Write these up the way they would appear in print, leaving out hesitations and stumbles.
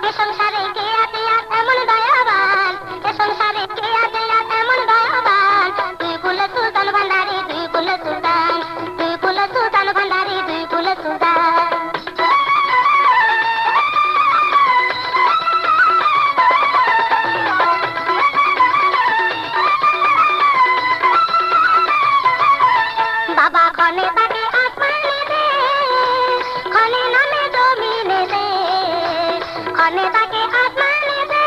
এ সংসারে কে আছে আর এমন দয়াবান, এ সংসারে কে আছে আর এমন দয়াবান। তুই কুলে সুলতান ভান্ডারি, তুই কুলে সুলতান, তুই কুলে সুলতান ভান্ডারি, তুই কুলে সুলতান। বাবা খনে তাকে আসমানে দে, খনে নামে জমিনে দে, খনে তাকে আসমানে দে,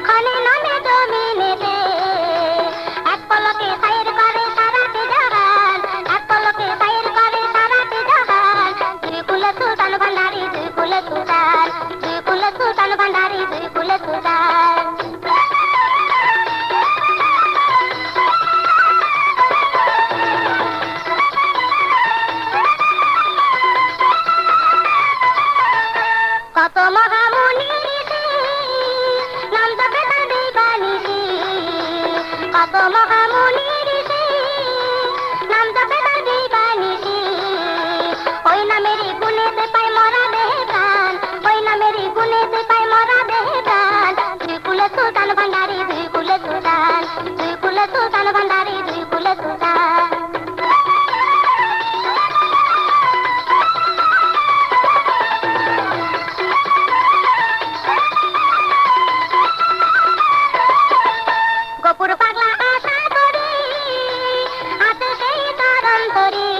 খনে নামে জমিনে দে। এক পলকে সাইর করে সারাটি জাহান, এক পলকে সাইর করে সারাটি জাহান। তুই কুলে সুলতান ভান্ডারি, তুই কুলে সুলতান, তুই কুলে সুলতান ভান্ডারি, তুই কুলে সুলতান। কত মহামুনি ঋষি নাম জপে তার দিবানিশি, কত মহামুনি ঋষি নাম জপে তার দিবানিশি। ওই নামেরই গুণেতে পায় মরা দেহে প্রাণ, ওই নামেরই গুণেতে পায় মরা দেহে প্রাণ। তুই কুলে সুলতান ভান্ডারি, তুই কুলে সুলতান, তুই কুলে সুলতান ভান্ডারি, তুই কুলে সুলতান। গোপুর পাগলা আশা করি আছে সেই তার অন্তরি,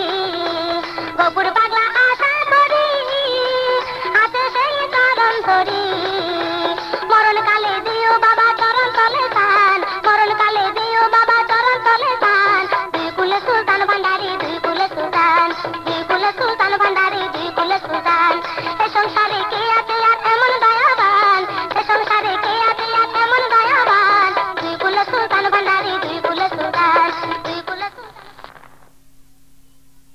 গোপুর পাগলা আশা করি আছে সেই তার অন্তরি। মরণ কালে দিও বাবা